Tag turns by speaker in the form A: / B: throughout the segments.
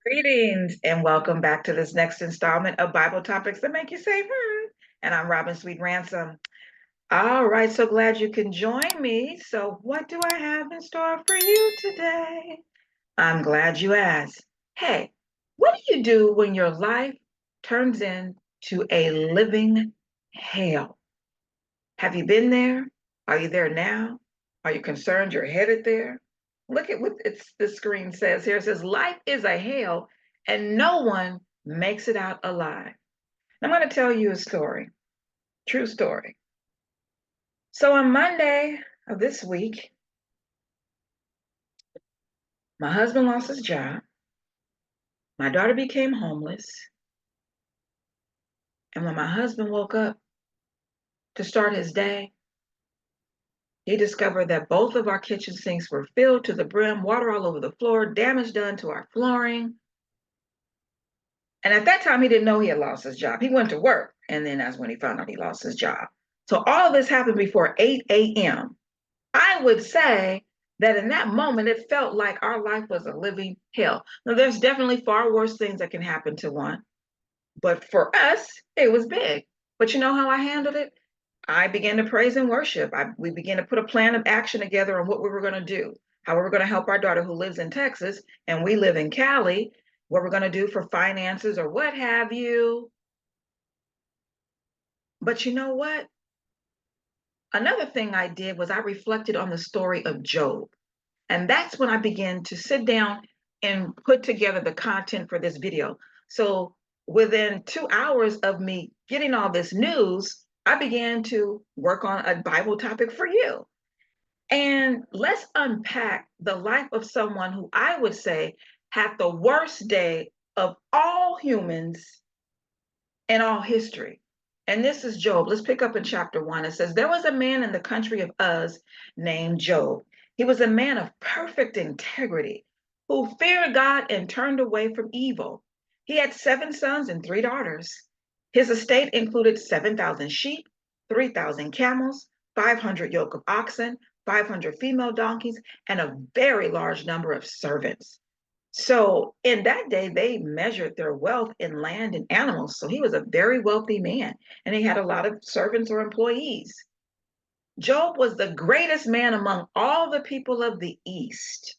A: Greetings and welcome back to this next installment of Bible Topics that make you say, hmm. And I'm Robin Sweet Ransom. All right, so glad you can join me. So, what do I have in store for you today? I'm glad you asked. Hey, what do you do when your life turns into a living hell? Have you been there? Are you there now? Are you concerned you're headed there? Look at what the screen says here. It says, life is a hell and no one makes it out alive. I'm going to tell you a story, true story. So on Monday of this week, my husband lost his job. My daughter became homeless. And when my husband woke up to start his day, he discovered that both of our kitchen sinks were filled to the brim, water all over the floor, damage done to our flooring. And at that time, he didn't know he had lost his job. He went to work, and then that's when he found out he lost his job. So all of this happened before 8 a.m. I would say that in that moment, it felt like our life was a living hell. Now, there's definitely far worse things that can happen to one, but for us, it was big. But you know how I handled it? I began to praise and worship. We began to put a plan of action together on what we were going to do, how we were going to help our daughter who lives in Texas and we live in Cali, what we're going to do for finances or what have you. But you know what? Another thing I did was I reflected on the story of Job. And that's when I began to sit down and put together the content for this video. So within 2 hours of me getting all this news, I began to work on a Bible topic for you. And let's unpack the life of someone who I would say had the worst day of all humans in all history. And this is Job. Let's pick up in chapter 1. It says, there was a man in the country of Uz named Job. He was a man of perfect integrity who feared God and turned away from evil. He had 7 sons and 3 daughters. His estate included 7,000 sheep, 3,000 camels, 500 yoke of oxen, 500 female donkeys, and a very large number of servants. So in that day, they measured their wealth in land and animals. So he was a very wealthy man, and he had a lot of servants or employees. Job was the greatest man among all the people of the East.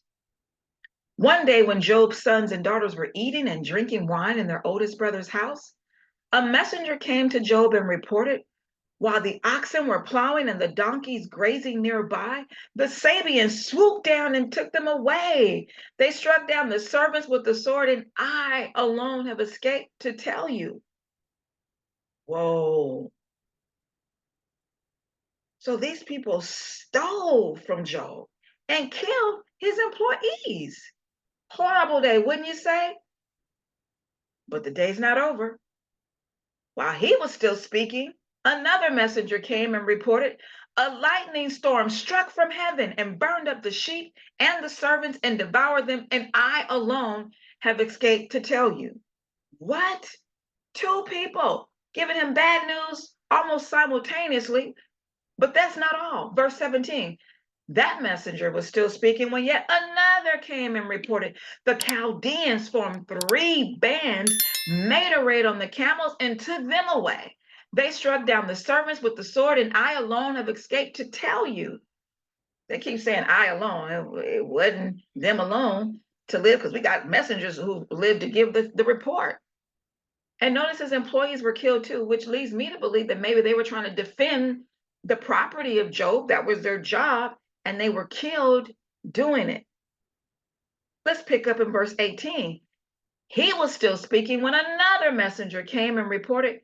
A: One day, when Job's sons and daughters were eating and drinking wine in their oldest brother's house, a messenger came to Job and reported, while the oxen were plowing and the donkeys grazing nearby, the Sabians swooped down and took them away. They struck down the servants with the sword, and I alone have escaped to tell you. Whoa. So these people stole from Job and killed his employees. Horrible day, wouldn't you say? But the day's not over. While he was still speaking, another messenger came and reported, a lightning storm struck from heaven and burned up the sheep and the servants and devoured them, and I alone have escaped to tell you. What? Two people giving him bad news almost simultaneously, but that's not all. Verse 17. That messenger was still speaking when yet another came and reported, the Chaldeans formed 3 bands, made a raid on the camels, and took them away. They struck down the servants with the sword, and I alone have escaped to tell you. They keep saying I alone. It wasn't them alone to live, because we got messengers who lived to give the report. And notice his employees were killed too, which leads me to believe that maybe they were trying to defend the property of Job. That was their job, and they were killed doing it. Let's pick up in verse 18. He was still speaking when another messenger came and reported,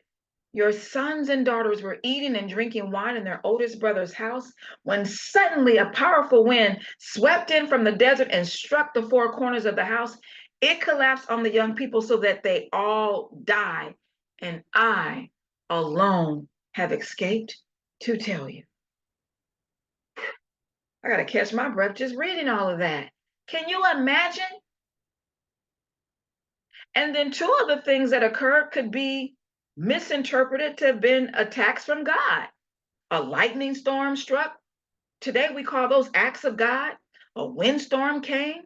A: your sons and daughters were eating and drinking wine in their oldest brother's house when suddenly a powerful wind swept in from the desert and struck the 4 corners of the house. It collapsed on the young people so that they all died, and I alone have escaped to tell you. I got to catch my breath just reading all of that. Can you imagine? And then 2 of the things that occurred could be misinterpreted to have been attacks from God. A lightning storm struck. Today we call those acts of God. A windstorm came.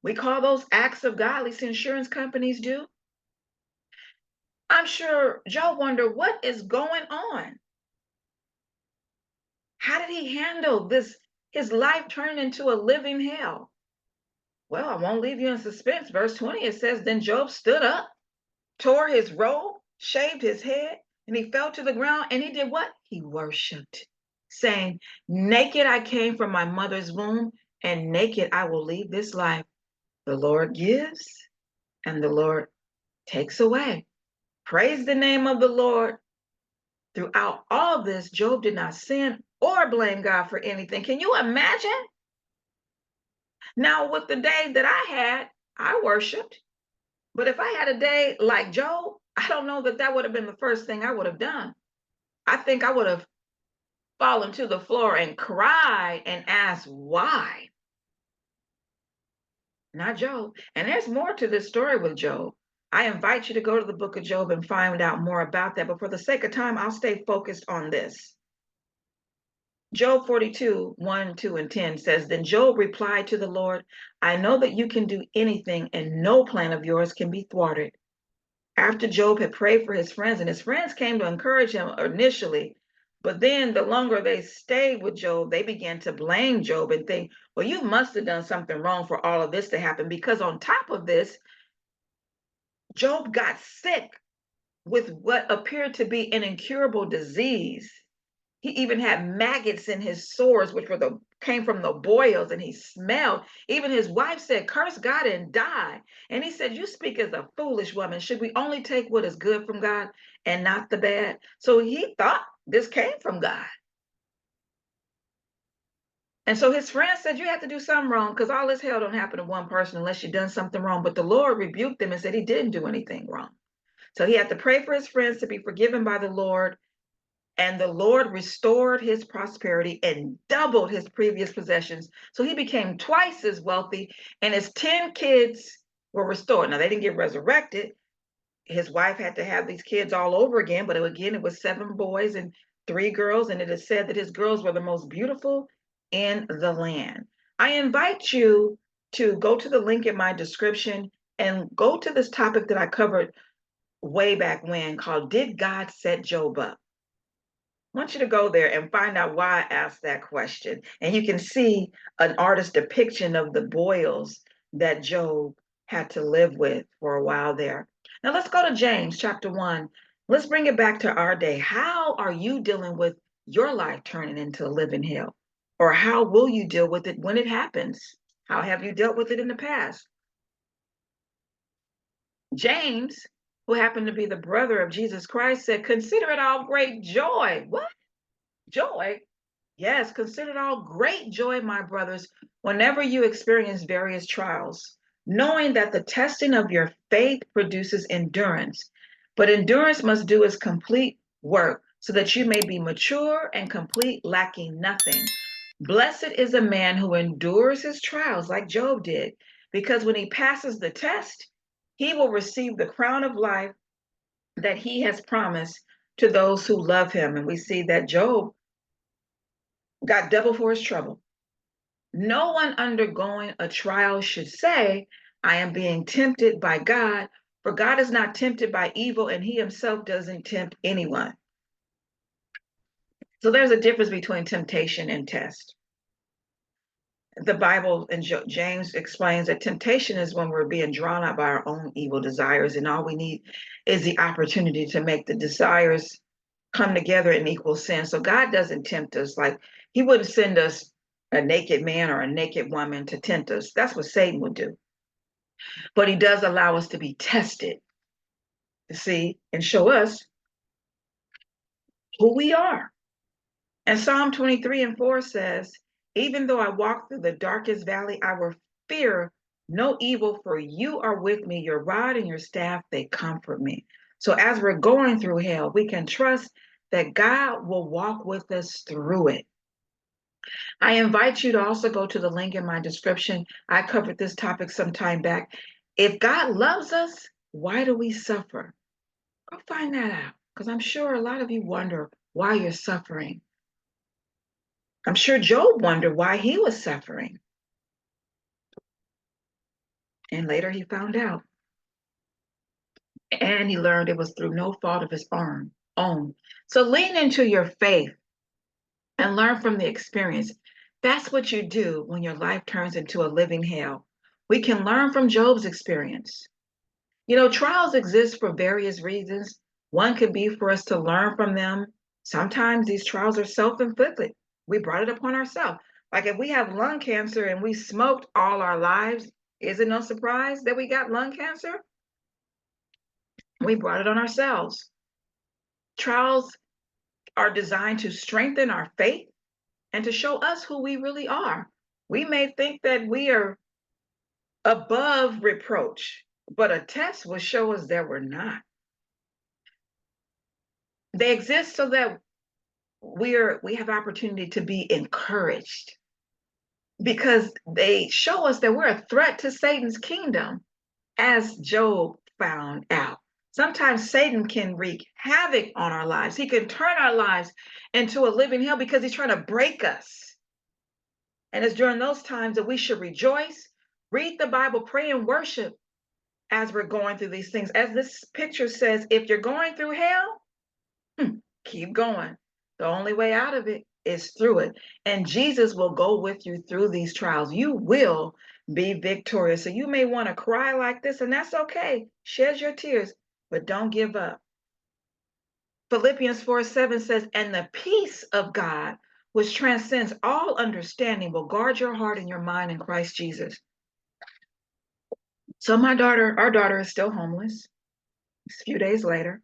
A: We call those acts of God, at least insurance companies do. I'm sure Job wondered what is going on. How did he handle this, his life turning into a living hell? Well, I won't leave you in suspense. Verse 20, it says, Then Job stood up, tore his robe, shaved his head, and he fell to the ground. And he did what? He worshiped, saying, Naked I came from my mother's womb, and naked I will leave this life. The Lord gives, and the Lord takes away. Praise the name of the Lord. Throughout all this, Job did not sin or blame God for anything. Can you imagine? Now, with the day that I had, I worshiped. But if I had a day like Job, I don't know that that would have been the first thing I would have done. I think I would have fallen to the floor and cried and asked why. Not Job. And there's more to this story with Job. I invite you to go to the book of Job and find out more about that. But for the sake of time, I'll stay focused on this. Job 42, 1, 2, and 10 says, Then Job replied to the Lord, I know that you can do anything, and no plan of yours can be thwarted. After Job had prayed for his friends, and his friends came to encourage him initially, but then the longer they stayed with Job, they began to blame Job and think, well, you must have done something wrong for all of this to happen, because on top of this, Job got sick with what appeared to be an incurable disease. He even had maggots in his sores, which came from the boils, and he smelled. Even his wife said, Curse God and die. And he said, You speak as a foolish woman. Should we only take what is good from God and not the bad? So he thought this came from God. And so his friends said, You have to do something wrong, because all this hell don't happen to one person unless you've done something wrong. But the Lord rebuked them and said he didn't do anything wrong. So he had to pray for his friends to be forgiven by the Lord. And the Lord restored his prosperity and doubled his previous possessions. So he became twice as wealthy, and his 10 kids were restored. Now, they didn't get resurrected. His wife had to have these kids all over again, but it was 7 boys and 3 girls. And it is said that his girls were the most beautiful in the land. I invite you to go to the link in my description and go to this topic that I covered way back when called Did God Set Job Up? I want you to go there and find out why I asked that question. And you can see an artist's depiction of the boils that Job had to live with for a while there. Now let's go to James chapter 1. Let's bring it back to our day. How are you dealing with your life turning into a living hell? Or how will you deal with it when it happens? How have you dealt with it in the past? James, who happened to be the brother of Jesus Christ, said, Consider it all great joy. What? Joy? Yes, consider it all great joy, my brothers, whenever you experience various trials, knowing that the testing of your faith produces endurance. But endurance must do its complete work so that you may be mature and complete, lacking nothing. Blessed is a man who endures his trials like Job did, because when he passes the test, he will receive the crown of life that he has promised to those who love him. And we see that Job got double for his trouble. No one undergoing a trial should say, I am being tempted by God, for God is not tempted by evil, and he himself doesn't tempt anyone. So there's a difference between temptation and test. The Bible and James explains that temptation is when we're being drawn out by our own evil desires, and all we need is the opportunity to make the desires come together in equal sin. So God doesn't tempt us. Like he wouldn't send us a naked man or a naked woman to tempt us. That's what Satan would do. But he does allow us to be tested to see and show us who we are. And Psalm 23 and 4 says, Even though I walk through the darkest valley, I will fear no evil, for you are with me. Your rod and your staff, they comfort me. So as we're going through hell, we can trust that God will walk with us through it. I invite you to also go to the link in my description. I covered this topic some time back. If God loves us, why do we suffer? Go find that out, because I'm sure a lot of you wonder why you're suffering. I'm sure Job wondered why he was suffering. And later he found out. And he learned it was through no fault of his own. So lean into your faith and learn from the experience. That's what you do when your life turns into a living hell. We can learn from Job's experience. You know, trials exist for various reasons. One could be for us to learn from them. Sometimes these trials are self inflicted. We brought it upon ourselves. Like if we have lung cancer and we smoked all our lives, is it no surprise that we got lung cancer? We brought it on ourselves. Trials are designed to strengthen our faith and to show us who we really are. We may think that we are above reproach, but a test will show us that we're not. They exist so that we have opportunity to be encouraged because they show us that we're a threat to Satan's kingdom, as Job found out. Sometimes Satan can wreak havoc on our lives. He can turn our lives into a living hell because he's trying to break us. And it's during those times that we should rejoice, read the Bible, pray, and worship as we're going through these things. As this picture says, if you're going through hell, keep going. The only way out of it is through it. And Jesus will go with you through these trials. You will be victorious. So you may want to cry like this, and that's okay. Shed your tears, but don't give up. Philippians 4:7 says, and the peace of God, which transcends all understanding, will guard your heart and your mind in Christ Jesus. So our daughter is still homeless. A few days later,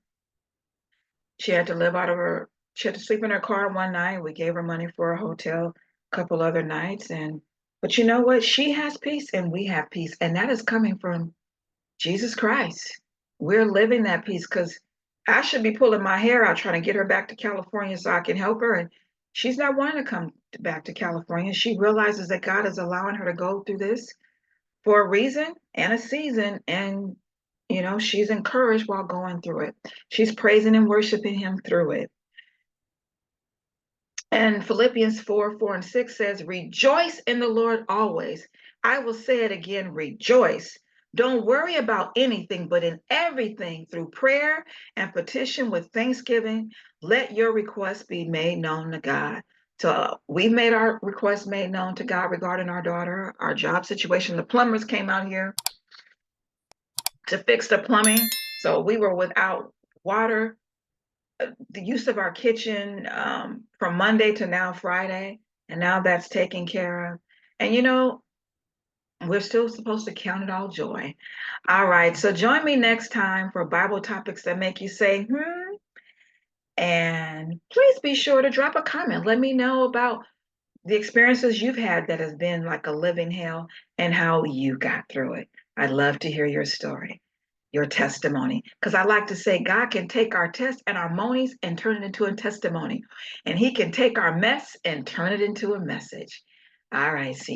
A: she had to live out of her, she had to sleep in her car one night. We gave her money for a hotel a couple other nights. But you know what? She has peace and we have peace. And that is coming from Jesus Christ. We're living that peace because I should be pulling my hair out trying to get her back to California so I can help her. And she's not wanting to come back to California. She realizes that God is allowing her to go through this for a reason and a season. And, you know, she's encouraged while going through it. She's praising and worshiping him through it. And Philippians 4:4 and 6 says, rejoice in the Lord always. I will say it again, rejoice. Don't worry about anything, but in everything, through prayer and petition with thanksgiving, let your requests be made known to God. So we've made our requests made known to God regarding our daughter, our job situation. The plumbers came out here to fix the plumbing. So we were without water, the use of our kitchen from Monday to now Friday, and now that's taken care of. And you know, we're still supposed to count it all joy. All right, so join me next time for Bible topics that make you say, and please be sure to drop a comment. Let me know about the experiences you've had that has been like a living hell and how you got through it. I'd love to hear your story, your testimony. Because I like to say God can take our tests and our monies and turn it into a testimony. And he can take our mess and turn it into a message. All right, see